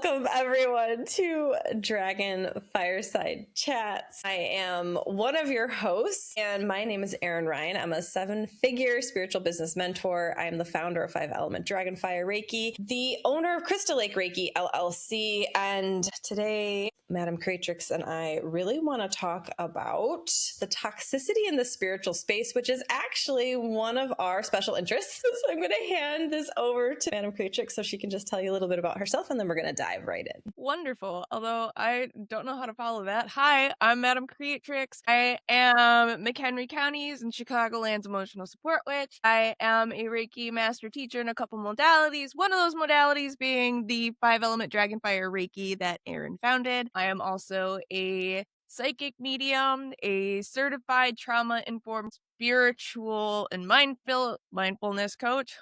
Welcome everyone to Dragon Fireside Chats. I am one of your hosts and my name is Erin Ryan. I'm a 7-figure spiritual business mentor. I am the founder of 5-Element Dragonfire Reiki, the owner of Crystal Lake Reiki LLC, and today Madam Creatrix and I really want to talk about the toxicity in the spiritual space, which is actually one of our special interests. So I'm going to hand this over to Madam Creatrix so she can just tell you a little bit about herself, and then we're going to dive right in. Wonderful. Although I don't know how to follow that. Hi, I'm Madam Creatrix. I am McHenry County's and Chicagoland's emotional support witch. I am a Reiki master teacher in a couple modalities. One of those modalities being the 5-Element Dragonfire Reiki that Erin founded. I am also a psychic medium, a certified trauma-informed spiritual and mindfulness coach.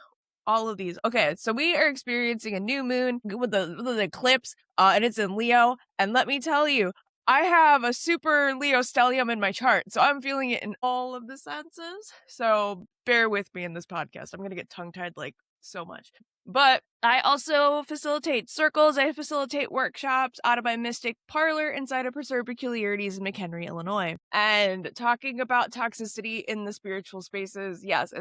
All of these. Okay, so we are experiencing a new moon with the eclipse, and it's in Leo. And let me tell you, I have a super Leo stellium in my chart, so I'm feeling it in all of the senses. So bear with me in this podcast. I'm going to get tongue-tied like so much. But I also facilitate circles. I facilitate workshops out of my Mystic Parlor inside of Preserved Peculiarities in McHenry, Illinois. And talking about toxicity in the spiritual spaces, yes,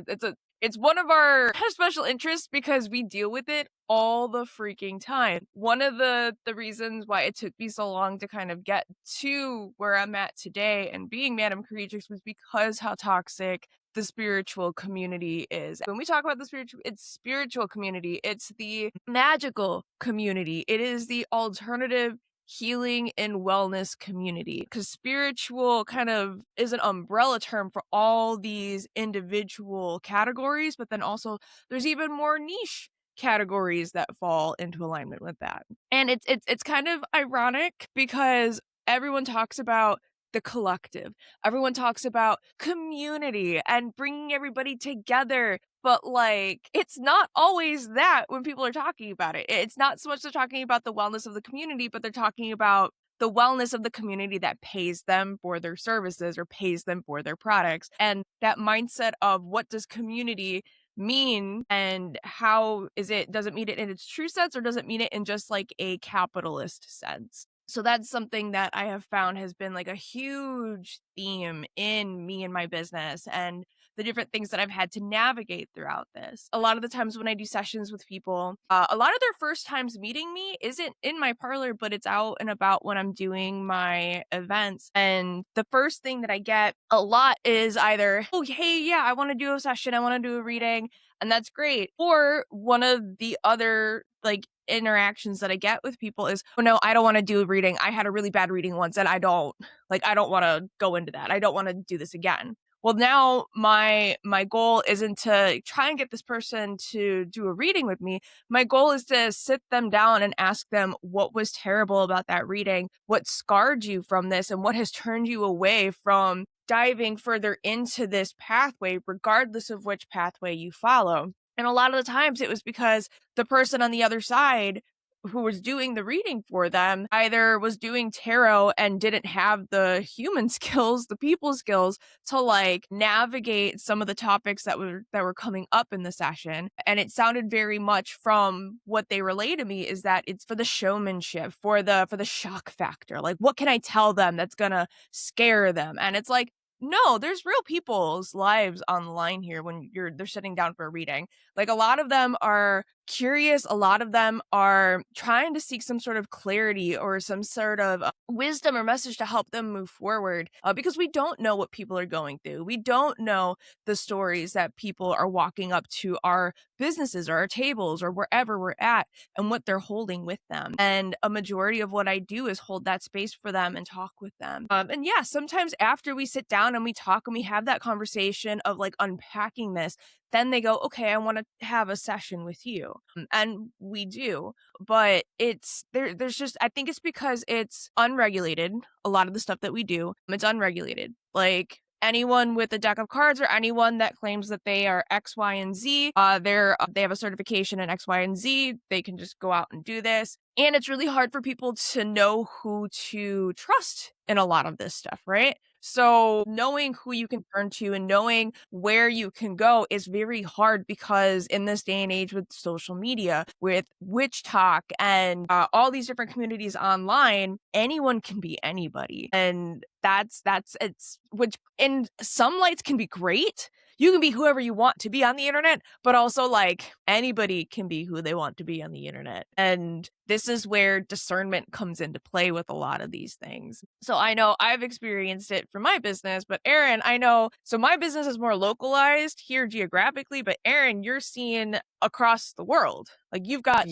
it's one of our special interests because we deal with it all the freaking time. One of the reasons why it took me so long to kind of get to where I'm at today and being Madam Creatrix was because how toxic the spiritual community is. When we talk about it's spiritual community, it's the magical community, it is the alternative healing and wellness community, because spiritual kind of is an umbrella term for all these individual categories, but then also there's even more niche categories that fall into alignment with that. And it's kind of ironic because everyone talks about the collective. Everyone talks about community and bringing everybody together. But like, it's not always that when people are talking about it. It's not so much they're talking about the wellness of the community, but they're talking about the wellness of the community that pays them for their services or pays them for their products. And that mindset of what does community mean and how does it mean it in its true sense, or does it mean it in just like a capitalist sense? So that's something that I have found has been like a huge theme in me and my business and the different things that I've had to navigate throughout this. A lot of the times when I do sessions with people, a lot of their first times meeting me isn't in my parlor, but it's out and about when I'm doing my events. And the first thing that I get a lot is either, oh, hey, yeah, I want to do a session. I want to do a reading. And that's great. Or one of the other like interactions that I get with people is, oh no, I don't want to do a reading. I had a really bad reading once and I don't want to go into that. I don't want to do this again. Well, now my goal isn't to try and get this person to do a reading with me. My goal is to sit them down and ask them what was terrible about that reading, what scarred you from this, and what has turned you away from diving further into this pathway, regardless of which pathway you follow. And a lot of the times it was because the person on the other side who was doing the reading for them either was doing tarot and didn't have the human skills, the people skills to like navigate some of the topics that were coming up in the session. And it sounded very much from what they relay to me is that it's for the showmanship, for the shock factor. Like, what can I tell them that's gonna scare them? And it's like, no, there's real people's lives on the line here when they're sitting down for a reading. Like, a lot of them are curious. A lot of them are trying to seek some sort of clarity or some sort of wisdom or message to help them move forward, because we don't know what people are going through. We don't know the stories that people are walking up to our businesses or our tables or wherever we're at and what they're holding with them. And a majority of what I do is hold that space for them and talk with them. And yeah, sometimes after we sit down and we talk and we have that conversation of like unpacking this, then they go, okay, I want to have a session with you. And we do. But there's just, I think it's because it's unregulated. A lot of the stuff that we do, it's unregulated. Like, anyone with a deck of cards or anyone that claims that they are X, Y, and Z, they have a certification in X, Y, and Z, they can just go out and do this. And it's really hard for people to know who to trust in a lot of this stuff, right? So knowing who you can turn to and knowing where you can go is very hard, because in this day and age with social media, with witch talk and all these different communities online, anyone can be anybody. And it's, which in some lights can be great. You can be whoever you want to be on the internet, but also like anybody can be who they want to be on the internet. And this is where discernment comes into play with a lot of these things. So I know I've experienced it for my business, but Erin, I know, so my business is more localized here geographically, but Erin, you're seeing across the world. Like you've got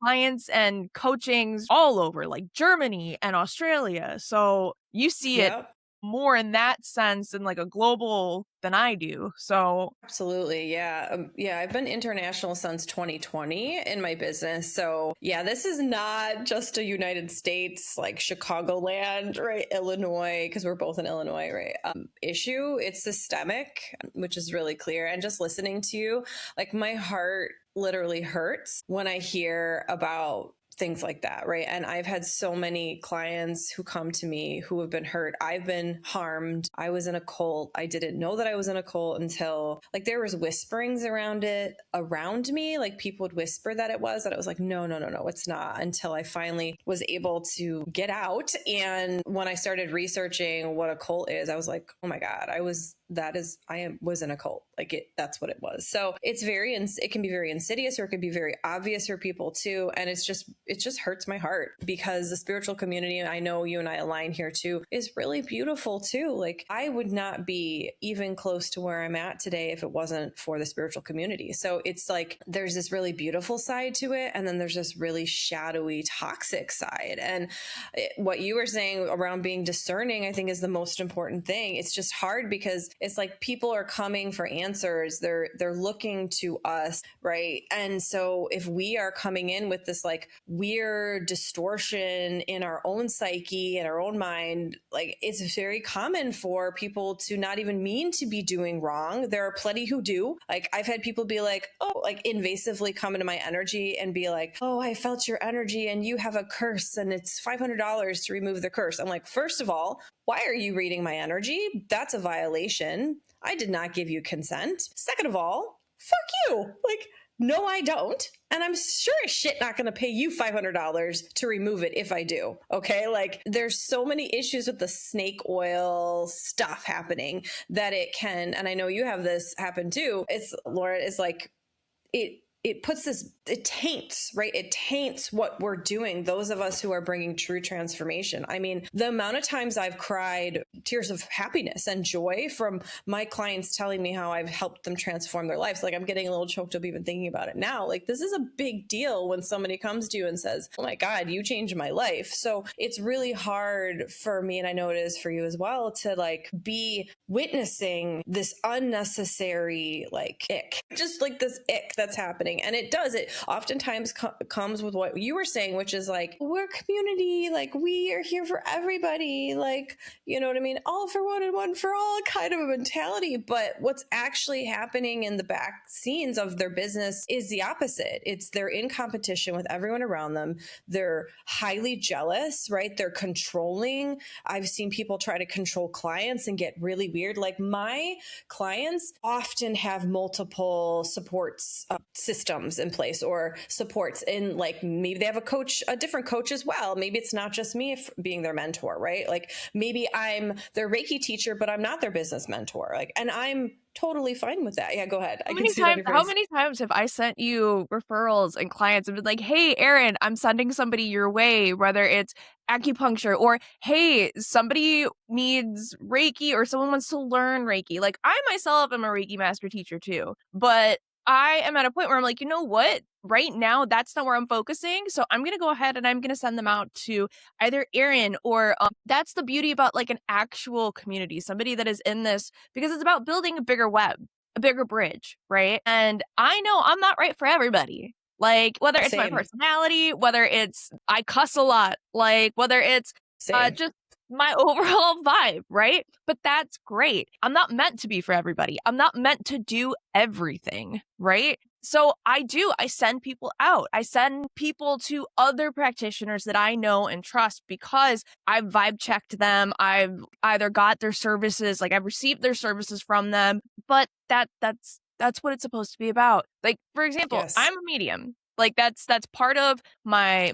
clients and coachings all over, like Germany and Australia. So you see it more in that sense than like a global than I do. So absolutely. Yeah. I've been international since 2020 in my business. So yeah, this is not just a United States, like Chicagoland, right? Illinois, because we're both in Illinois, right? Issue. It's systemic, which is really clear. And just listening to you, like my heart literally hurts when I hear about things like that, right? And I've had so many clients who come to me who have been hurt. I've been harmed. I was in a cult. I didn't know that I was in a cult until like there was whisperings around it around me. Like people would whisper that it was like, no, it's not, until I finally was able to get out. And when I started researching what a cult is, I was like, oh my God, I was in a cult. Like that's what it was. So it can be very insidious, or it could be very obvious for people too. And it just hurts my heart, because the spiritual community, I know you and I align here too, is really beautiful too. Like I would not be even close to where I'm at today if it wasn't for the spiritual community. So it's like, there's this really beautiful side to it. And then there's this really shadowy, toxic side. And what you were saying around being discerning, I think is the most important thing. It's just hard because it's like people are coming for answers. They're looking to us, right? And so if we are coming in with this like weird distortion in our own psyche and our own mind, like it's very common for people to not even mean to be doing wrong. There are plenty who do. Like I've had people be like, oh, like invasively come into my energy and be like, oh, I felt your energy and you have a curse and it's $500 to remove the curse. I'm like, first of all, why are you reading my energy? That's a violation. I did not give you consent. Second of all, fuck you. Like, no, I don't. And I'm sure as shit not going to pay you $500 to remove it if I do. Okay. Like there's so many issues with the snake oil stuff happening that it can, and I know you have this happen too. Laura, it's like, it puts this, it taints, right? It taints what we're doing. Those of us who are bringing true transformation. I mean, the amount of times I've cried tears of happiness and joy from my clients telling me how I've helped them transform their lives. Like I'm getting a little choked up even thinking about it now. Like this is a big deal when somebody comes to you and says, oh my God, you changed my life. So it's really hard for me, and I know it is for you as well, to like be witnessing this unnecessary like ick, just like this ick that's happening. And it oftentimes comes with what you were saying, which is like, we're community, like we are here for everybody, like, you know what I mean? All for one and one for all kind of a mentality. But what's actually happening in the back scenes of their business is the opposite. It's they're in competition with everyone around them. They're highly jealous, right? They're controlling. I've seen people try to control clients and get really weird. Like my clients often have multiple supports systems in place, or supports in, like maybe they have a different coach as well. Maybe it's not just me being their mentor, right? Like maybe I'm their Reiki teacher, but I'm not their business mentor. Like, and I'm totally fine with that. Yeah, go ahead. How many times have I sent you referrals and clients and been like, hey, Erin, I'm sending somebody your way, whether it's acupuncture or, hey, somebody needs Reiki or someone wants to learn Reiki. Like I myself am a Reiki master teacher too, but I am at a point where I'm like, you know what? Right now, that's not where I'm focusing. So I'm going to go ahead and I'm going to send them out to either Erin or that's the beauty about like an actual community, somebody that is in this, because it's about building a bigger web, a bigger bridge, right? And I know I'm not right for everybody. Like whether it's my personality, whether it's I cuss a lot, like whether it's just my overall vibe, right? But that's great. I'm not meant to be for everybody. I'm not meant to do everything, right? So I send people out. I send people to other practitioners that I know and trust because I've vibe checked them. I've either got their services, like I've received their services from them, but that's what it's supposed to be about. Like, for example, Yes. I'm a medium. Like that's part of my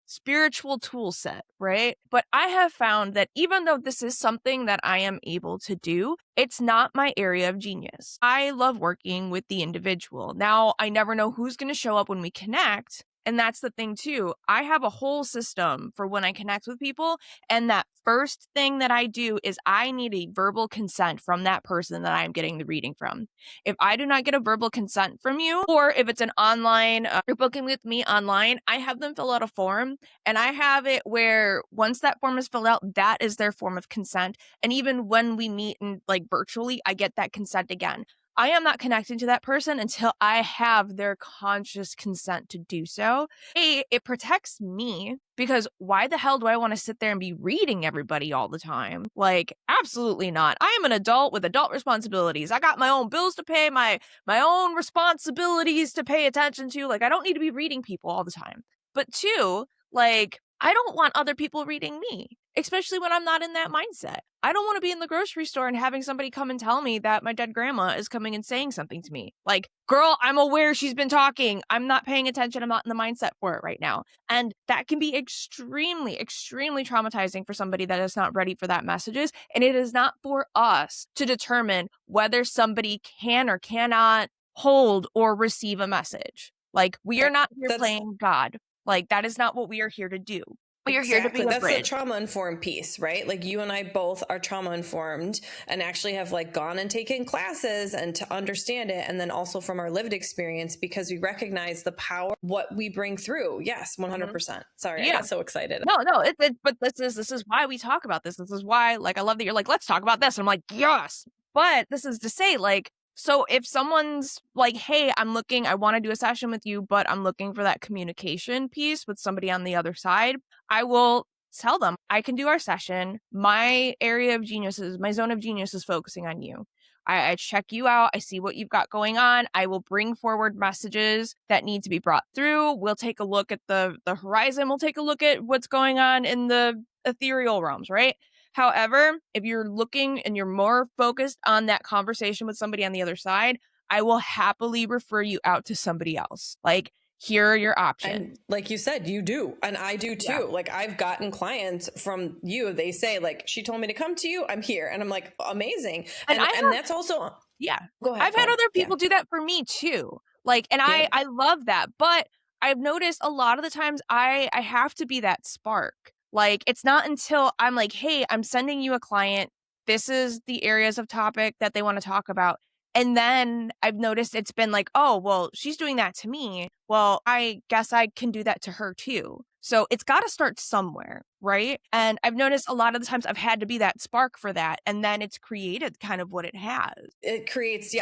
spiritual tool set, right? But I have found that even though this is something that I am able to do, it's not my area of genius. I love working with the individual. Now, I never know who's going to show up when we connect. And that's the thing too. I have a whole system for when I connect with people. And that first thing that I do is I need a verbal consent from that person that I'm getting the reading from. If I do not get a verbal consent from you, or if it's an online, you're booking with me online, I have them fill out a form, and I have it where once that form is filled out, that is their form of consent. And even when we meet and like virtually, I get that consent again. I am not connecting to that person until I have their conscious consent to do so. It protects me because why the hell do I want to sit there and be reading everybody all the time? Like, absolutely not. I am an adult with adult responsibilities. I got my own bills to pay, my own responsibilities to pay attention to. Like, I don't need to be reading people all the time. But two, like, I don't want other people reading me, especially when I'm not in that mindset. I don't want to be in the grocery store and having somebody come and tell me that my dead grandma is coming and saying something to me. Like, girl, I'm aware she's been talking. I'm not paying attention. I'm not in the mindset for it right now. And that can be extremely, extremely traumatizing for somebody that is not ready for that messages. And it is not for us to determine whether somebody can or cannot hold or receive a message. Like, we are not here playing God. Like, that is not what we are here to do. We are here to be a That's bridge. the trauma-informed piece, right? Like, you and I both are trauma-informed and actually have like gone and taken classes and to understand it. And then also from our lived experience, because we recognize the power, what we bring through. Yes, 100%. Sorry, Yeah. I got so excited. No, but this is why we talk about this. This is why, like, I love that you're like, let's talk about this. And I'm like, yes. But this is to say, like, so if someone's like, hey, I want to do a session with you, but I'm looking for that communication piece with somebody on the other side, I will tell them I can do our session. My area of genius is, my zone of genius is focusing on you. I check you out. I see what you've got going on. I will bring forward messages that need to be brought through. We'll take a look at the horizon. We'll take a look at what's going on in the ethereal realms, right? However, if you're looking and you're more focused on that conversation with somebody on the other side, I will happily refer you out to somebody else. Like, here are your options. And like you said, you do. And I do too. Yeah. Like, I've gotten clients from you. They say, like, she told me to come to you. I'm here. And I'm like, amazing. And that's also, yeah. Go ahead. I've had other people do that for me too. Like, and I love that. But I've noticed a lot of the times I have to be that spark. Like, it's not until I'm like, hey, I'm sending you a client. This is the areas of topic that they want to talk about. And then I've noticed it's been like, oh, well, she's doing that to me. Well, I guess I can do that to her too. So it's got to start somewhere, right? And I've noticed a lot of the times I've had to be that spark for that. And then it's created kind of what it has. It creates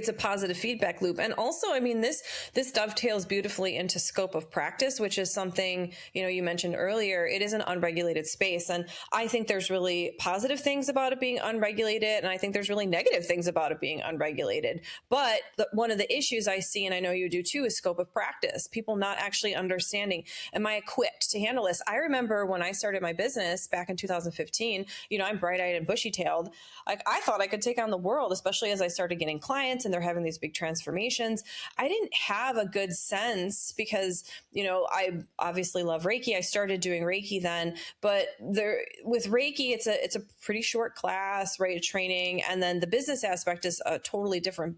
a positive feedback loop. And also, I mean, this dovetails beautifully into scope of practice, which is something, you mentioned earlier. It is an unregulated space. And I think there's really positive things about it being unregulated. And I think there's really negative things about it being unregulated. But one of the issues I see, and I know you do too, is scope of practice. People not actually understanding, am I equipped to handle this? I remember when I started my business back in 2015, I'm bright-eyed and bushy-tailed. I thought I could take on the world, especially as I started getting clients and they're having these big transformations. I didn't have a good sense because, I obviously love Reiki. I started doing Reiki then, but with Reiki, it's a pretty short class, right? Training. And then the business aspect is a totally different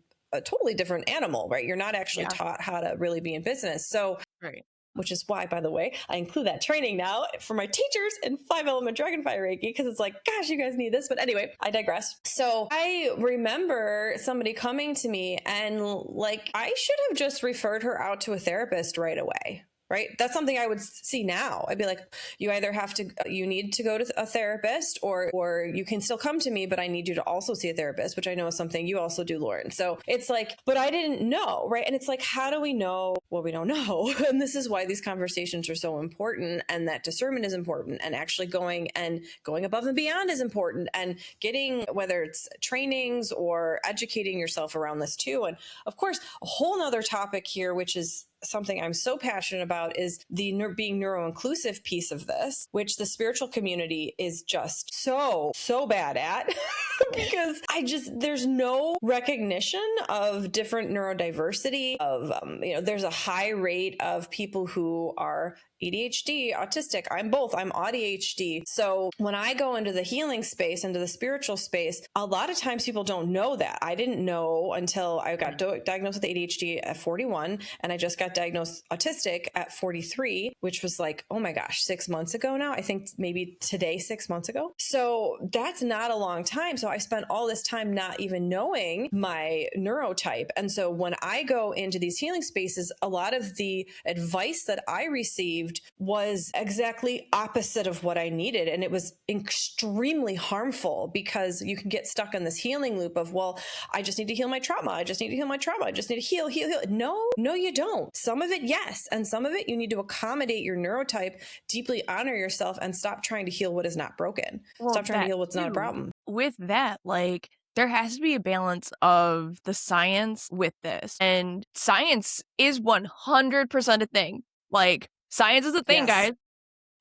animal, right? You're not actually taught how to really be in business. So, right. Which is why, by the way, I include that training now for my teachers in 5-element Dragon Fire Reiki, because it's like, gosh, you guys need this. But anyway, I digress. So I remember somebody coming to me and like, I should have just referred her out to a therapist right away. right? That's something I would see now. I'd be like, you need to go to a therapist, or you can still come to me, but I need you to also see a therapist, which I know is something you also do, Lauren. So it's like, but I didn't know, right? And it's like, how do we know what we don't know? And this is why these conversations are so important, and that discernment is important, and actually going above and beyond is important, and getting, whether it's trainings or educating yourself around this too. And of course, a whole nother topic here, which is something I'm so passionate about, is the being neuro-inclusive piece of this, which the spiritual community is just so bad at because there's no recognition of different neurodiversity of, there's a high rate of people who are ADHD, autistic. I'm both. I'm ADHD. So when I go into the healing space, into the spiritual space, a lot of times people don't know that. I didn't know until I got diagnosed with ADHD at 41, and I just got diagnosed autistic at 43, which was like, oh my gosh, 6 months ago now. I think maybe today, 6 months ago. So that's not a long time. So I spent all this time not even knowing my neurotype. And so when I go into these healing spaces, a lot of the advice that I received was exactly opposite of what I needed. And it was extremely harmful, because you can get stuck in this healing loop of, well, I just need to heal my trauma. I just need to heal my trauma. I just need to heal. No, you don't. Some of it, yes. And some of it, you need to accommodate your neurotype, deeply honor yourself, and stop trying to heal what is not broken. Stop trying to heal what's not a problem. With that, like, there has to be a balance of the science with this. And science is 100% a thing. Like, science is a thing, guys.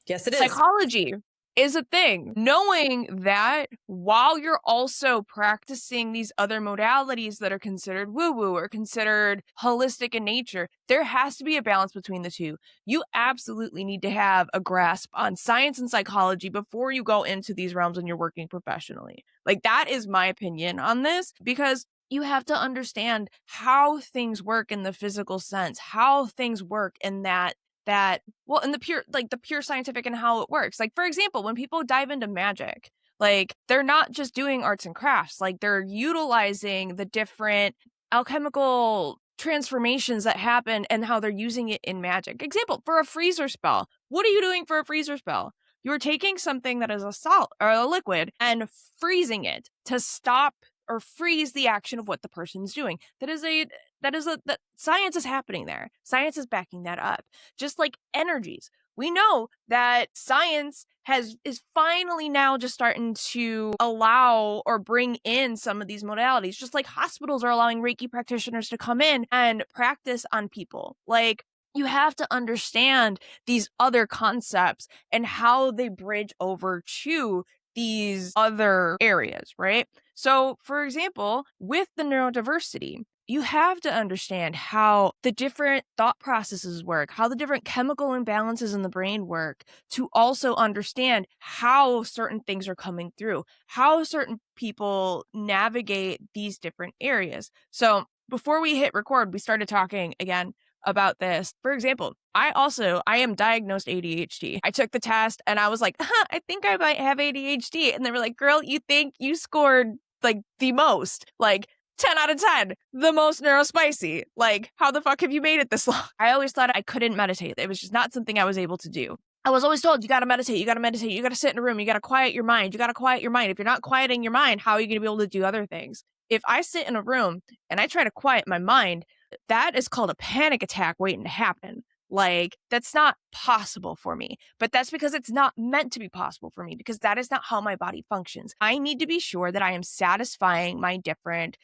Yes, it is. Psychology is a thing. Knowing that while you're also practicing these other modalities that are considered woo-woo or considered holistic in nature, there has to be a balance between the two. You absolutely need to have a grasp on science and psychology before you go into these realms when you're working professionally. Like, that is my opinion on this, because you have to understand how things work in the physical sense, how things work in in the pure scientific and how it works. Like, for example, when people dive into magic, like, they're not just doing arts and crafts, like, they're utilizing the different alchemical transformations that happen and how they're using it in magic. Example, for a freezer spell. What are you doing for a freezer spell? You're taking something that is a salt or a liquid and freezing it to stop or freeze the action of what the person's doing. That science is happening there. Science is backing that up. Just like energies. We know that science is finally now just starting to allow or bring in some of these modalities, just like hospitals are allowing Reiki practitioners to come in and practice on people. Like, you have to understand these other concepts and how they bridge over to these other areas, right? So, for example, with the neurodiversity, you have to understand how the different thought processes work, how the different chemical imbalances in the brain work, to also understand how certain things are coming through, how certain people navigate these different areas. So, before we hit record, we started talking again about this. For example, I am diagnosed ADHD. I took the test and I was like, I think I might have ADHD. And they were like, girl, you think you scored like the most, like 10 out of 10, the most neurospicy. Like, how the fuck have you made it this long? I always thought I couldn't meditate. It was just not something I was able to do. I was always told, you got to meditate, you got to sit in a room, you got to quiet your mind, If you're not quieting your mind, how are you going to be able to do other things? If I sit in a room and I try to quiet my mind, that is called a panic attack waiting to happen. Like, that's not possible for me. But that's because it's not meant to be possible for me, because that is not how my body functions. I need to be sure that I am satisfying my different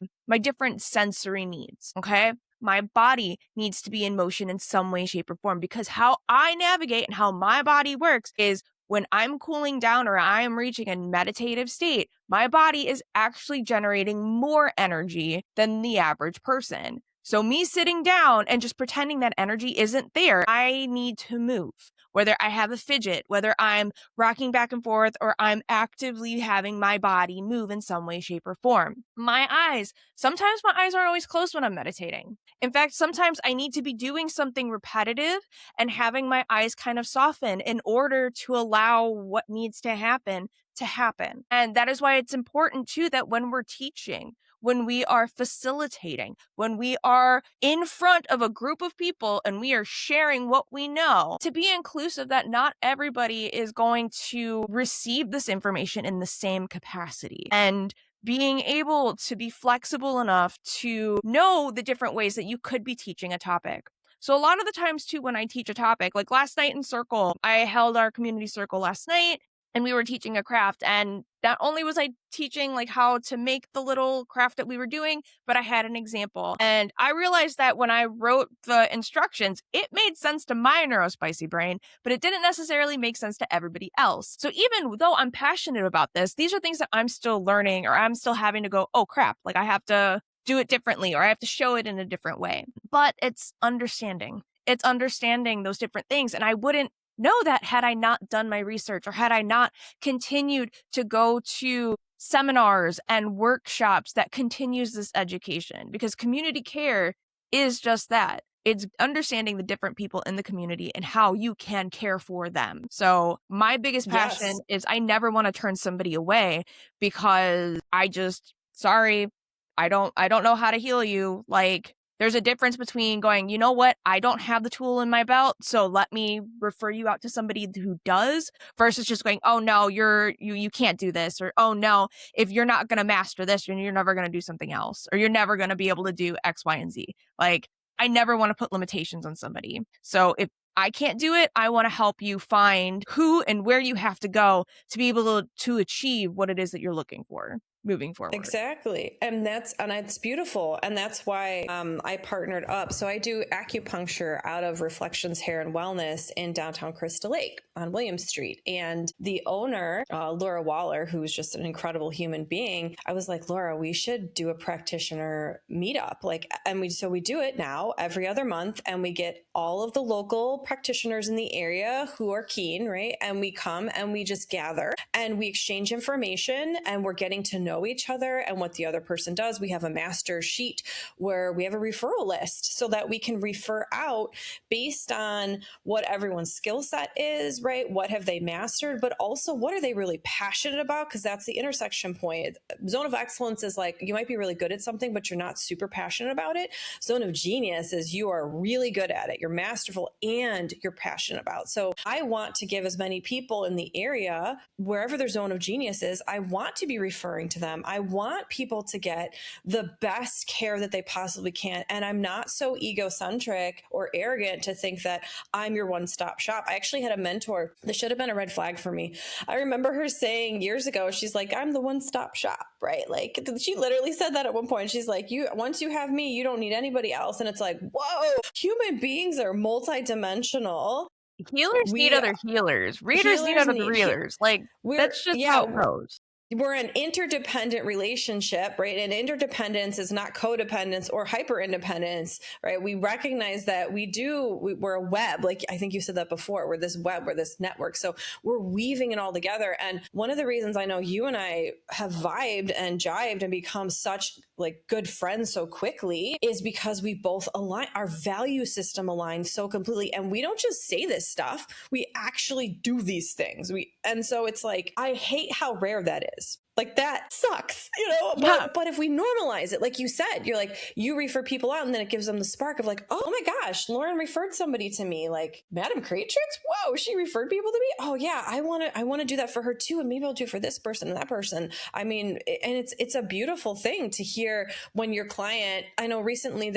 sensory needs, okay? My body needs to be in motion in some way, shape, or form, because how I navigate and how my body works is when I'm cooling down or I am reaching a meditative state, my body is actually generating more energy than the average person. So me sitting down and just pretending that energy isn't there, I need to move. Whether I have a fidget, whether I'm rocking back and forth, or I'm actively having my body move in some way, shape, or form. Sometimes my eyes aren't always closed when I'm meditating. In fact, sometimes I need to be doing something repetitive and having my eyes kind of soften in order to allow what needs to happen to happen. And that is why it's important too that when we're teaching, when we are facilitating, when we are in front of a group of people and we are sharing what we know, to be inclusive, that not everybody is going to receive this information in the same capacity. And being able to be flexible enough to know the different ways that you could be teaching a topic. So a lot of the times too, when I teach a topic, like last night in circle, I held our community circle last night and we were teaching a craft, and not only was I teaching like how to make the little craft that we were doing, but I had an example. And I realized that when I wrote the instructions, it made sense to my neurospicy brain, but it didn't necessarily make sense to everybody else. So even though I'm passionate about this, these are things that I'm still learning, or I'm still having to go, oh crap, like I have to do it differently, or I have to show it in a different way. But it's understanding. It's understanding those different things. And I wouldn't know that had I not done my research, or had I not continued to go to seminars and workshops that continues this education, because community care is just that. It's understanding the different people in the community and how you can care for them. So my biggest passion is I never want to turn somebody away because sorry, I don't know how to heal you. Like, there's a difference between going, you know what, I don't have the tool in my belt, so let me refer you out to somebody who does, versus just going, oh no, you can't do this, or oh no, if you're not going to master this, you're never going to do something else, or you're never going to be able to do X, Y, and Z. Like, I never want to put limitations on somebody. So if I can't do it, I want to help you find who and where you have to go to be able to achieve what it is that you're looking for moving forward. Exactly. And it's beautiful. And that's why I partnered up. So I do acupuncture out of Reflections Hair and Wellness in downtown Crystal Lake on William Street. And the owner, Laura Waller, who's just an incredible human being, I was like, Laura, we should do a practitioner meetup. So we do it now every other month, and we get all of the local practitioners in the area who are keen, right? And we come and we just gather and we exchange information, and we're getting to know each other and what the other person does. We have a master sheet where we have a referral list so that we can refer out based on what everyone's skill set is, right? What have they mastered, but also what are they really passionate about? Because that's the intersection point. Zone of excellence is like, you might be really good at something, but you're not super passionate about it. Zone of genius is you are really good at it, you're masterful, and you're passionate about. So I want to give as many people in the area, wherever their zone of genius is, I want to be referring to them. I want people to get the best care that they possibly can. And I'm not so egocentric or arrogant to think that I'm your one-stop shop. I actually had a mentor that should have been a red flag for me. I remember her saying years ago, she's like, I'm the one-stop shop, right? Like, she literally said that at one point. She's like, once you have me, you don't need anybody else. And it's like, whoa, human beings are multidimensional. Healers need other healers. Readers need other readers. Like, that's just how it goes. We're an interdependent relationship, right? And interdependence is not codependence or hyper independence, right? We recognize that we're a web. Like I think you said that before, we're this web, we're this network. So we're weaving it all together. And one of the reasons I know you and I have vibed and jived and become such like good friends so quickly is because we both align, our value system aligns so completely. And we don't just say this stuff, we actually do these things. And so it's like, I hate how rare that is. Like that sucks, but if we normalize it, like you said, you're like, you refer people out and then it gives them the spark of like, oh my gosh, Lauren referred somebody to me, like Madam Creatrix. Whoa, she referred people to me. Oh yeah. I want to do that for her too. And maybe I'll do it for this person and that person. I mean, and it's a beautiful thing to hear when your client, I know recently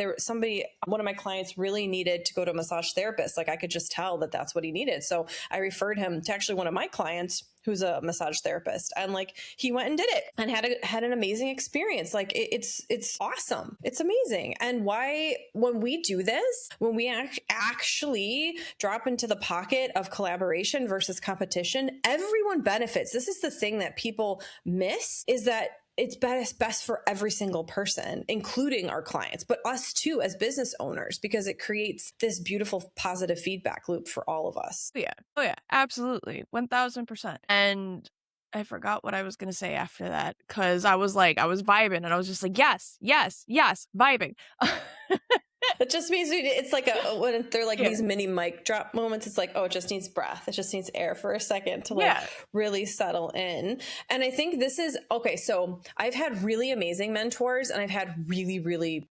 one of my clients really needed to go to a massage therapist. Like I could just tell that that's what he needed. So I referred him to actually one of my clients who's a massage therapist, and like he went and did it and had an amazing experience. Like it's awesome. It's amazing. And when we do this, when we actually drop into the pocket of collaboration versus competition, everyone benefits. This is the thing that people miss, is that it's best for every single person, including our clients, but us too as business owners, because it creates this beautiful positive feedback loop for all of us. Oh yeah, absolutely. 1000%. And I forgot what I was going to say after that, because I was vibing and I was just like, yes, vibing. It just means it's like when they're like Yeah. these mini mic drop moments, it's like, oh, it just needs breath. It just needs air for a second to like really settle in. And I think this is okay. So I've had really amazing mentors and I've had really, really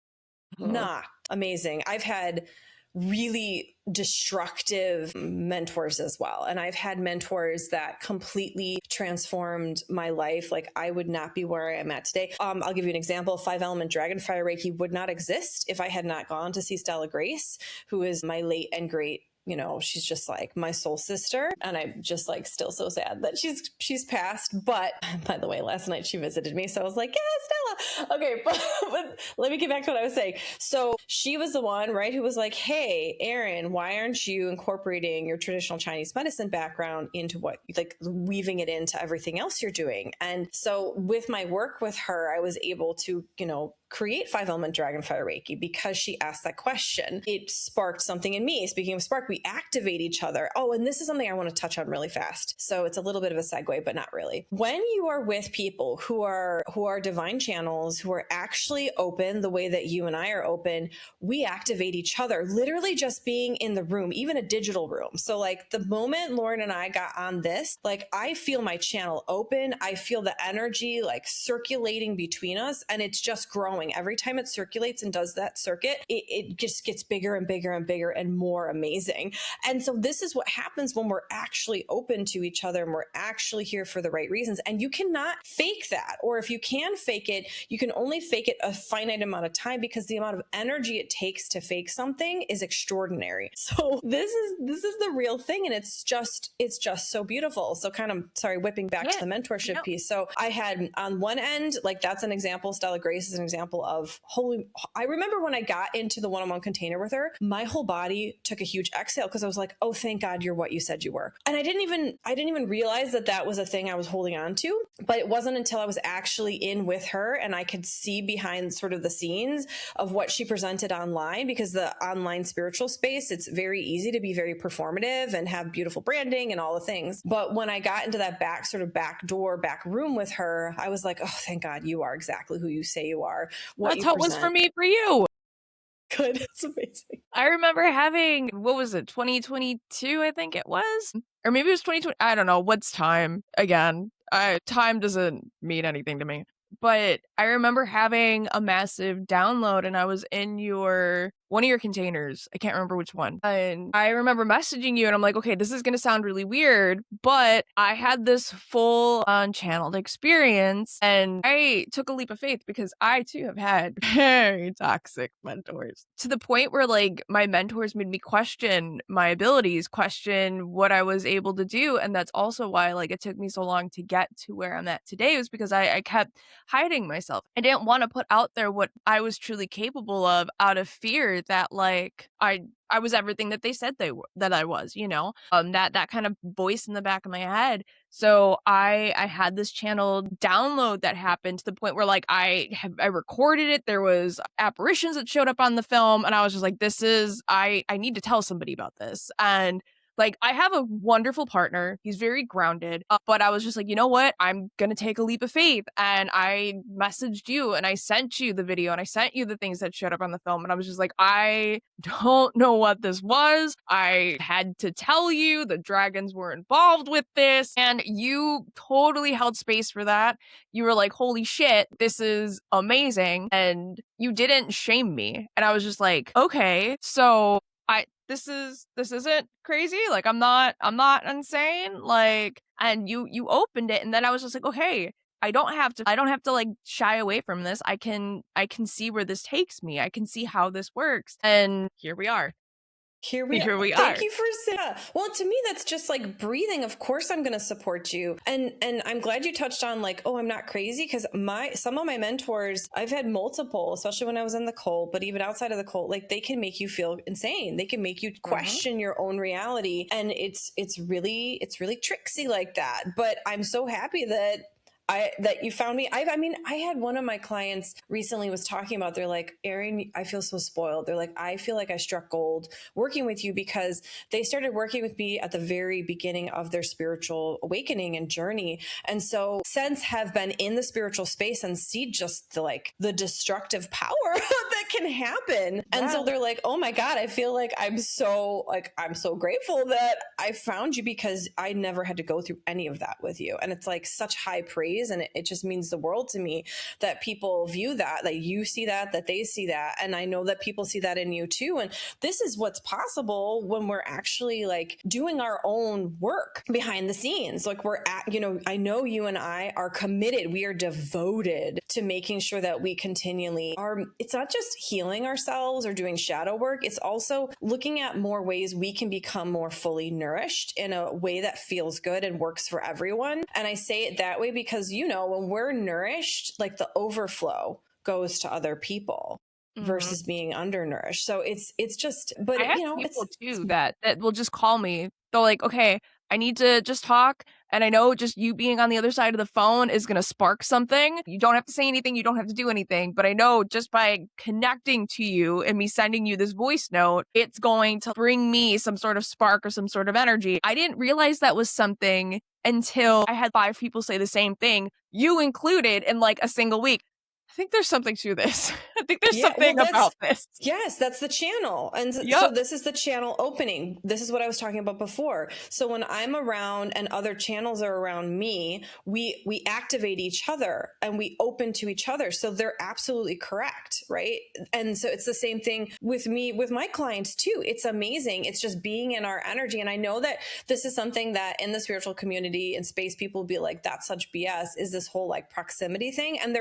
not amazing. I've had really destructive mentors as well. And I've had mentors that completely transformed my life. Like I would not be where I am at today. I'll give you an example. 5-element Dragon Fire Reiki would not exist if I had not gone to see Stella Grace, who is my late and great, you know, she's just like my soul sister. And I'm just like still so sad that she's passed. But by the way, last night she visited me. So I was like, yeah, Stella. Okay. But let me get back to what I was saying. So she was the one, right, who was like, hey, Erin, why aren't you incorporating your traditional Chinese medicine background into what, like weaving it into everything else you're doing? And so with my work with her, I was able to, you know, create 5-element Dragon Fire Reiki because she asked that question. It sparked something in me. Speaking of spark, we activate each other. Oh, and this is something I want to touch on really fast. So it's a little bit of a segue, but not really. When you are with people who are divine channels, who are actually open the way that you and I are open, we activate each other, literally just being in the room, even a digital room. So like the moment Lauren and I got on this, like I feel my channel open. I feel the energy like circulating between us, and it's just growing. Every time it circulates and does that circuit, it just gets bigger and bigger and bigger and more amazing. And so this is what happens when we're actually open to each other and we're actually here for the right reasons. And you cannot fake that. Or if you can fake it, you can only fake it a finite amount of time because the amount of energy it takes to fake something is extraordinary. So this is the real thing. And it's just so beautiful. So kind of, sorry, whipping back to the mentorship piece. So I had on one end, like that's an example, Stella Grace is an example of I remember when I got into the one-on-one container with her, my whole body took a huge exhale because I was like, oh, thank God you're what you said you were. And I didn't even realize that was a thing I was holding on to, but it wasn't until I was actually in with her and I could see behind sort of the scenes of what she presented online, because the online spiritual space, it's very easy to be very performative and have beautiful branding and all the things. But when I got into that back room with her, I was like, oh, thank God you are exactly who you say you are. That's how it was for me for you. Good. It's amazing. I remember having, what was it, 2022, I think it was? Or maybe it was 2020. I don't know. What's time? Again, time doesn't mean anything to me. But I remember having a massive download and I was in one of your containers. I can't remember which one. And I remember messaging you and I'm like, okay, this is going to sound really weird, but I had this full on channeled experience and I took a leap of faith because I too have had very toxic mentors, to the point where like my mentors made me question my abilities, question what I was able to do. And that's also why like it took me so long to get to where I'm at today, was because I kept hiding myself. I didn't want to put out there what I was truly capable of out of fear that like I was everything that they said that I was, you know, that kind of voice in the back of my head. So I had this channel download that happened to the point where like I recorded it. There was apparitions that showed up on the film and I was just like, I need to tell somebody about this. And like, I have a wonderful partner. He's very grounded. But I was just like, you know what? I'm going to take a leap of faith. And I messaged you and I sent you the video and I sent you the things that showed up on the film. And I was just like, I don't know what this was. I had to tell you the dragons were involved with this. And you totally held space for that. You were like, holy shit, this is amazing. And you didn't shame me. And I was just like, okay, so this isn't crazy. Like I'm not insane. Like, and you opened it and then I was just like, okay, I don't have to like shy away from this. I can see where this takes me. I can see how this works. And here we are. Here we are. Thank you for saying that. Well, to me, that's just like breathing. Of course, I'm going to support you. And I'm glad you touched on like, oh, I'm not crazy, because some of my mentors, I've had multiple, especially when I was in the cult, but even outside of the cult, like they can make you feel insane. They can make you question your own reality. And it's really tricksy like that. But I'm so happy that that you found me. I mean, I had one of my clients recently was talking about, they're like, Erin, I feel so spoiled. They're like, I feel like I struck gold working with you, because they started working with me at the very beginning of their spiritual awakening and journey. And so since have been in the spiritual space and see just the destructive power that can happen. Yeah. And so they're like, oh my God, I feel like I'm so grateful that I found you, because I never had to go through any of that with you. And it's like such high praise. And it just means the world to me that people view that you see that they see that. And I know that people see that in you too. And this is what's possible when we're actually like doing our own work behind the scenes. Like we're at, I know you and I are committed. We are devoted to making sure that we continually are. It's not just healing ourselves or doing shadow work. It's also looking at more ways we can become more fully nourished in a way that feels good and works for everyone. And I say it that way because, when we're nourished, like the overflow goes to other people versus being undernourished. So it's just, but I have people too that will just call me. They're like, okay, I need to just talk. And I know just you being on the other side of the phone is going to spark something. You don't have to say anything. You don't have to do anything. But I know just by connecting to you and me sending you this voice note, it's going to bring me some sort of spark or some sort of energy. I didn't realize that was something until I had 5 people say the same thing, you included, in like a single week. I think there's something to this. I think there's something about this. Yes, that's the channel. And so this is the channel opening. This is what I was talking about before. So when I'm around and other channels are around me, we activate each other and we open to each other. So they're absolutely correct, right? And so it's the same thing with me, with my clients too. It's amazing. It's just being in our energy. And I know that this is something that in the spiritual community and space, people will be like, that's such BS, is this whole like proximity thing. And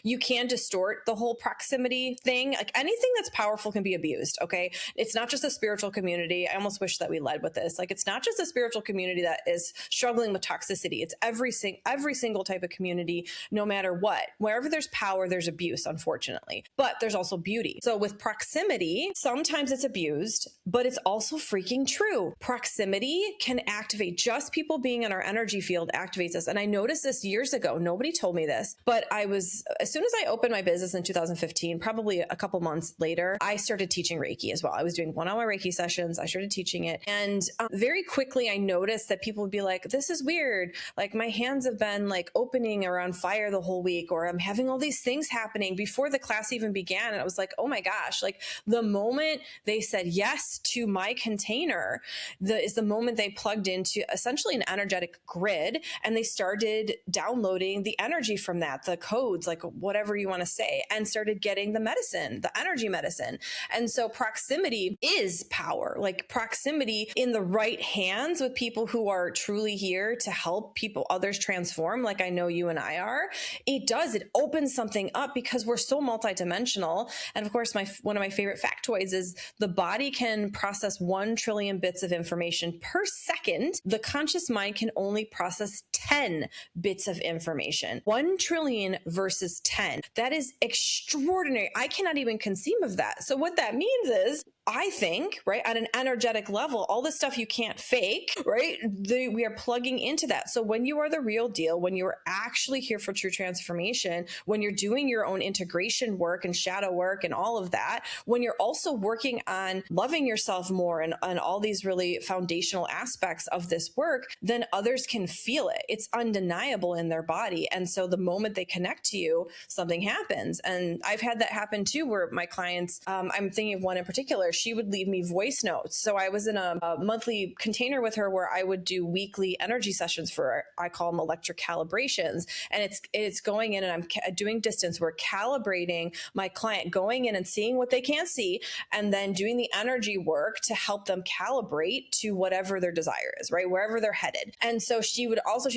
you can distort the whole proximity thing. Like anything that's powerful can be abused. Okay. It's not just a spiritual community. I almost wish that we led with this. Like, it's not just a spiritual community that is struggling with toxicity. It's every single type of community, no matter what. Wherever there's power, there's abuse, unfortunately, but there's also beauty. So with proximity, sometimes it's abused, but it's also freaking true. Proximity can activate, just people being in our energy field activates us. And I noticed this years ago. Nobody told me this, but as soon as I opened my business in 2015, probably a couple months later, I started teaching Reiki as well. I was doing one-on-one Reiki sessions. I started teaching it. And very quickly, I noticed that people would be like, this is weird. Like my hands have been like opening around fire the whole week, or I'm having all these things happening before the class even began. And I was like, oh my gosh, like the moment they said yes to my container is the moment they plugged into essentially an energetic grid, and they started downloading the energy from that, the codes, like whatever you want to say, and started getting the medicine, the energy medicine. And so proximity is power. Like proximity in the right hands with people who are truly here to help others transform, like I know you and I are, it opens something up, because we're so multidimensional. And of course, one of my favorite factoids is the body can process 1 trillion bits of information per second. The conscious mind can only process 10 bits of information. 1 trillion versus 10. That is extraordinary. I cannot even conceive of that. So what that means is, I think, right, at an energetic level, all the stuff you can't fake, right? We are plugging into that. So when you are the real deal, when you're actually here for true transformation, when you're doing your own integration work and shadow work and all of that, when you're also working on loving yourself more and all these really foundational aspects of this work, then others can feel it. It's undeniable in their body. And so the moment they connect to you, something happens. And I've had that happen too, where my clients, I'm thinking of one in particular, she would leave me voice notes. So I was in a monthly container with her where I would do weekly energy sessions for her. I call them electric calibrations. And it's going in, and I'm doing distance. We're calibrating my client, going in and seeing what they can't see, and then doing the energy work to help them calibrate to whatever their desire is, right? Wherever they're headed. And so she's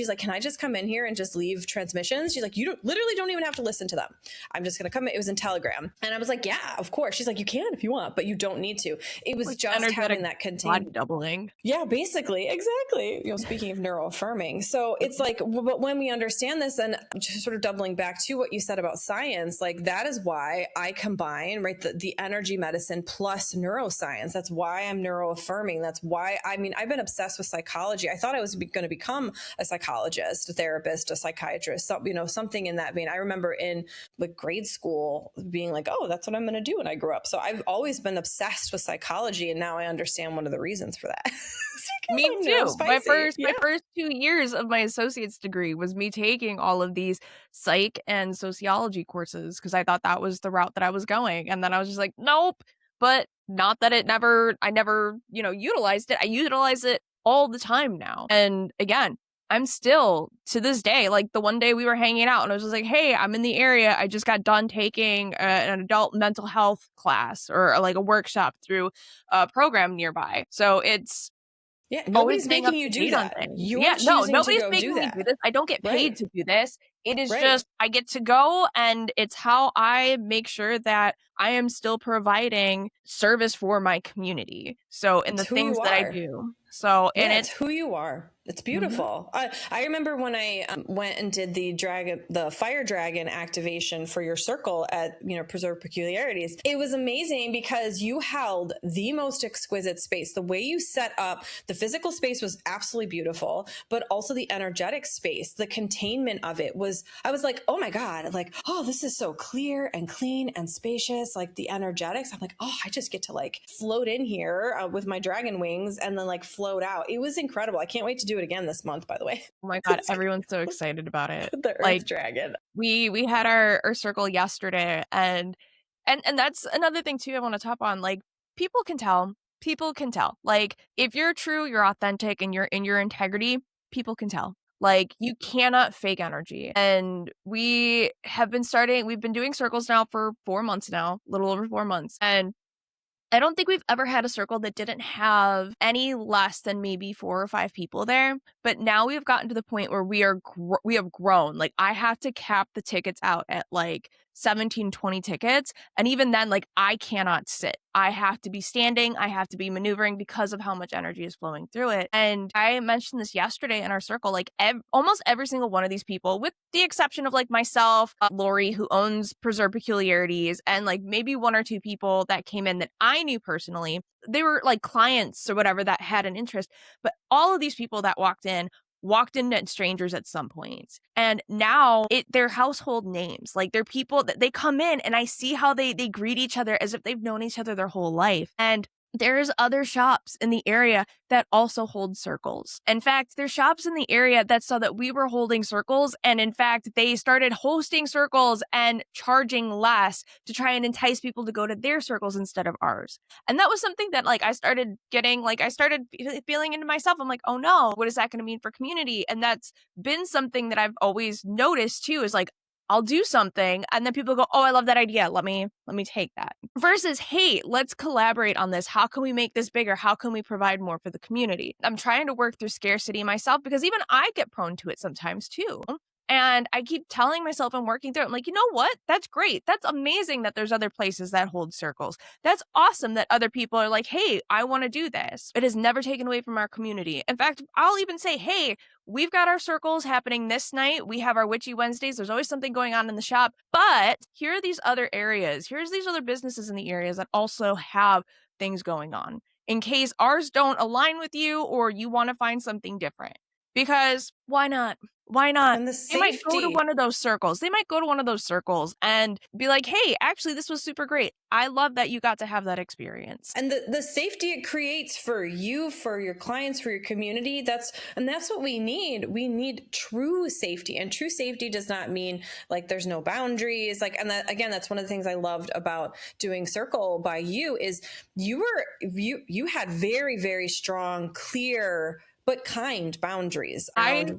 like, can I just come in here and just leave transmissions? She's like, you literally don't even have to listen to them. I'm just going to come in. It was in Telegram. And I was like, yeah, of course. She's like, you can if you want, but you don't need to. It was Like just energetic having that body contained. doubling. Yeah, basically, exactly. Speaking of neuro-affirming. So it's like, but when we understand this, and just sort of doubling back to what you said about science, like that is why I combine, right, the energy medicine plus neuroscience. That's why I'm neuro-affirming. That's why, I mean, I've been obsessed with psychology. I thought I was going to become a psychologist, a therapist, a psychiatrist, something in that vein. I remember in like grade school being like, oh, that's what I'm going to do when I grow up. So I've always been obsessed with psychology, and now I understand one of the reasons for that. Me I'm too. My yeah. first 2 years of my associate's degree was me taking all of these psych and sociology courses because I thought that was the route that I was going. And then I was just like, nope. But not that I never, utilized it. I utilize it all the time now. And again, I'm still to this day, like the one day we were hanging out and I was just like, hey, I'm in the area. I just got done taking an adult mental health class or like a workshop through a program nearby. So it's Yeah, always nobody's staying up making you to do date on that. things. You're Yeah, no, choosing to nobody's go do making me do that. this. I don't get paid Right. to do this. It is Right. just I get to go, and it's how I make sure that I am still providing service for my community. So in It's the who you things that I are. do. So and Yeah, it's it's who you are. It's mhm. beautiful. I remember when I went and did the fire dragon activation for your circle at Preserve Peculiarities. It was amazing because you held the most exquisite space. The way you set up the physical space was absolutely beautiful, but also the energetic space, the containment of it was. I was like, oh my god, like, oh, this is so clear and clean and spacious. Like the energetics, I'm like, oh, I just get to like float in here with my dragon wings and then like float out. It was incredible. I can't wait to do it again this month, by the way. Oh my god, everyone's so excited about it. The Like Earth Dragon. we had our circle yesterday and that's another thing too I want to top on. Like people can tell. People can tell. Like if you're true, you're authentic and you're in your integrity, people can tell. Like you cannot fake energy. And we've been doing circles now for 4 months now, a little over 4 months. And I don't think we've ever had a circle that didn't have any less than maybe 4 or 5 people there, but now we've gotten to the point where we have grown. Like, I have to cap the tickets out at, like, 17, 20 tickets, and even then, like, I cannot sit. I have to be standing, I have to be maneuvering because of how much energy is flowing through it, and I mentioned this yesterday in our circle, like, almost every single one of these people, with the exception of, like, myself, Lori, who owns Preserve Peculiarities, and, like, maybe 1 or 2 people that came in that I knew personally. They were, like, clients or whatever that had an interest, but all of these people that walked in at strangers at some point. And now they're household names. Like they're people that they come in and I see how they greet each other as if they've known each other their whole life. And there's other shops in the area that also hold circles. In fact, there's shops in the area that saw that we were holding circles. And in fact, they started hosting circles and charging less to try and entice people to go to their circles instead of ours. And that was something that like I started feeling into myself. I'm like, oh no, what is that going to mean for community? And that's been something that I've always noticed too, is like, I'll do something and then people go, oh, I love that idea. Let me take that. Versus, hey, let's collaborate on this. How can we make this bigger? How can we provide more for the community? I'm trying to work through scarcity myself because even I get prone to it sometimes too. And I keep telling myself I'm working through it. I'm like, you know what? That's great. That's amazing that there's other places that hold circles. That's awesome that other people are like, hey, I want to do this. It has never taken away from our community. In fact, I'll even say, hey, we've got our circles happening this night. We have our Witchy Wednesdays. There's always something going on in the shop. But here are these other areas. Here's these other businesses in the areas that also have things going on in case ours don't align with you or you want to find something different. Because why not? Why not? And the They might go to safety. one of those circles. They might go to one of those circles and be like, hey, actually, this was super great. I love that you got to have that experience. And the safety it creates for you, for your clients, for your community, that's what we need. We need true safety. And true safety does not mean like there's no boundaries. Like, and that, again, that's one of the things I loved about doing Circle by you is you had very, very strong, clear, but kind boundaries around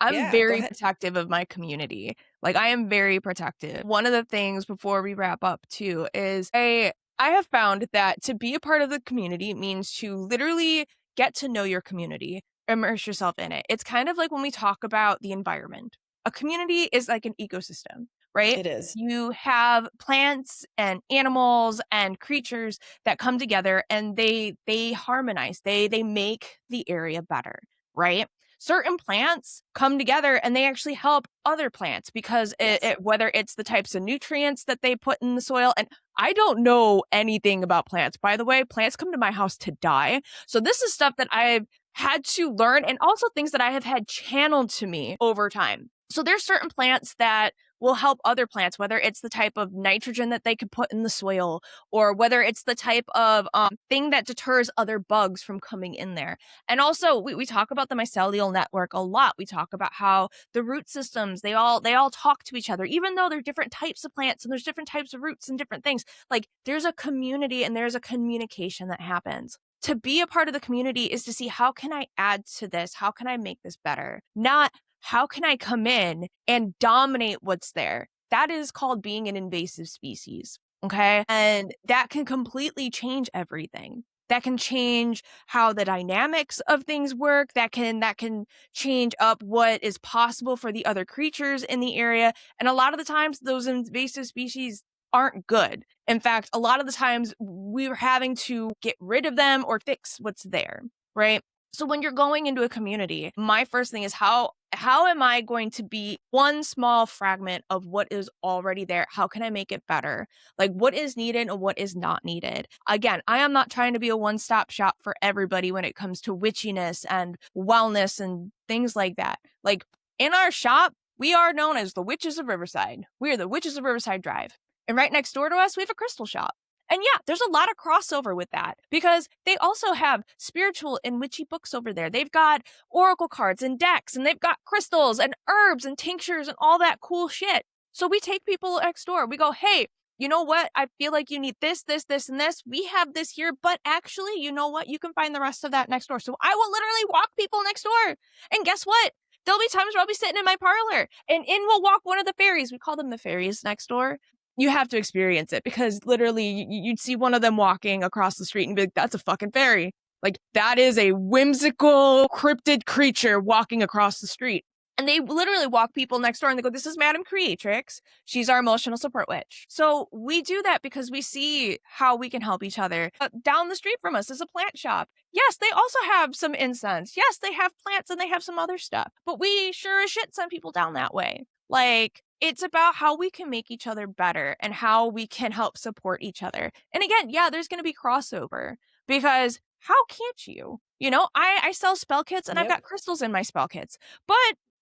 I'm yeah, go very ahead. protective of my community. Like I am very protective. One of the things before we wrap up too is I have found that to be a part of the community means to literally get to know your community, immerse yourself in it. It's kind of like when we talk about the environment. A community is like an ecosystem. right? It is. You have plants and animals and creatures that come together and they harmonize. They make the area better, right? Certain plants come together and they actually help other plants because whether it's the types of nutrients that they put in the soil. And I don't know anything about plants, by the way. Plants come to my house to die. So this is stuff that I've had to learn, and also things that I have had channeled to me over time. So there's certain plants that will help other plants, whether it's the type of nitrogen that they could put in the soil, or whether it's the type of thing that deters other bugs from coming in there. And also we talk about the mycelial network a lot. We talk about how the root systems, they all talk to each other, even though they're different types of plants and there's different types of roots and different things. Like there's a community and there's a communication that happens. To be a part of the community is to see, how can I add to this? How can I make this better? Not how can I come in and dominate what's there? That is called being an invasive species. Okay. And that can completely change everything. That can change how the dynamics of things work. That can change up what is possible for the other creatures in the area. And a lot of the times those invasive species aren't good. In fact, a lot of the times we're having to get rid of them or fix what's there, right? So when you're going into a community, my first thing is how am I going to be one small fragment of what is already there? How can I make it better? Like what is needed and what is not needed? Again, I am not trying to be a one-stop shop for everybody when it comes to witchiness and wellness and things like that. Like in our shop, we are known as the Witches of Riverside. We are the Witches of Riverside Drive. And right next door to us, we have a crystal shop. And yeah, there's a lot of crossover with that because they also have spiritual and witchy books over there. They've got oracle cards and decks, and they've got crystals and herbs and tinctures and all that cool shit. So we take people next door. We go, hey, you know what? I feel like you need this, this, this, and this. We have this here, but actually, you know what? You can find the rest of that next door. So I will literally walk people next door. And guess what? There'll be times where I'll be sitting in my parlor and in will walk one of the fairies. We call them the fairies next door. You have to experience it because literally you'd see one of them walking across the street and be like, that's a fucking fairy. Like that is a whimsical cryptid creature walking across the street. And they literally walk people next door and they go, this is Madam Creatrix. She's our emotional support witch. So we do that because we see how we can help each other. Down the street from us is a plant shop. Yes, they also have some incense. Yes, they have plants and they have some other stuff. But we sure as shit send people down that way. Like, it's about how we can make each other better and how we can help support each other. And again, yeah, there's going to be crossover because how can't you? You know, I sell spell kits and I've got crystals in my spell kits, but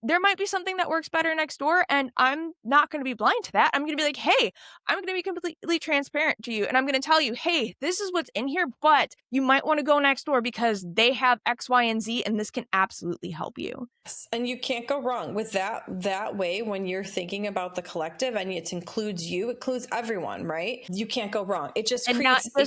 there might be something that works better next door, and I'm not going to be blind to that. I'm going to be like, hey, I'm going to be completely transparent to you, and I'm going to tell you, hey, this is what's in here, but you might want to go next door because they have X, Y, and Z, and this can absolutely help you. Yes, and you can't go wrong with that way when you're thinking about the collective, and it includes you, it includes everyone, right? You can't go wrong. It just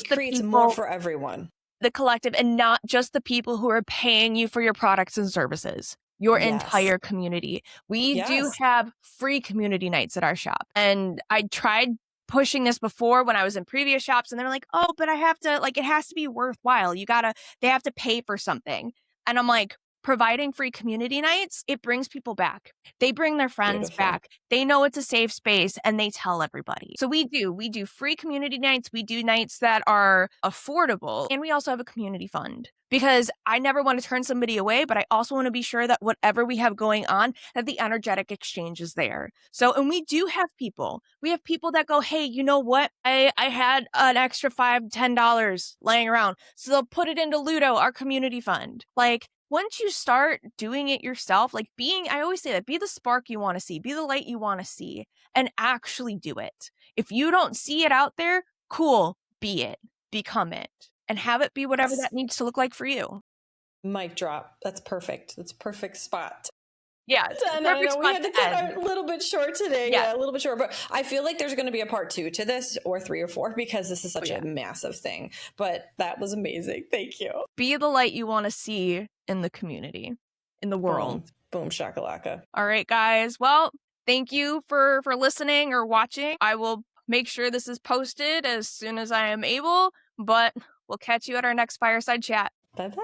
creates more for everyone. The collective, and not just the people who are paying you for your products and services. Your entire community. We do have free community nights at our shop. And I tried pushing this before when I was in previous shops, and they're like, oh, but I have to, like, it has to be worthwhile. They have to pay for something. And I'm like, providing free community nights, it brings people back. They bring their friends back. They know it's a safe space and they tell everybody. So we do free community nights. We do nights that are affordable. And we also have a community fund because I never want to turn somebody away, but I also want to be sure that whatever we have going on, that the energetic exchange is there. So, and we do have people. We have people that go, hey, you know what? I had an extra $5, $10 laying around. So they'll put it into Ludo, our community fund. Like, once you start doing it yourself, like I always say that, be the spark you want to see, be the light you want to see, and actually do it. If you don't see it out there, cool, be it, become it, and have it be whatever that needs to look like for you. Mic drop. That's perfect. That's a perfect spot. Yeah, I know we had to cut a little bit short today. Yeah, a little bit short. But I feel like there's going to be a part 2 to this, or 3 or 4, because this is such a massive thing. But that was amazing. Thank you. Be the light you want to see in the community, in the world. Boom shakalaka. All right, guys. Well, thank you for listening or watching. I will make sure this is posted as soon as I am able, but we'll catch you at our next Fireside Chat. Bye-bye.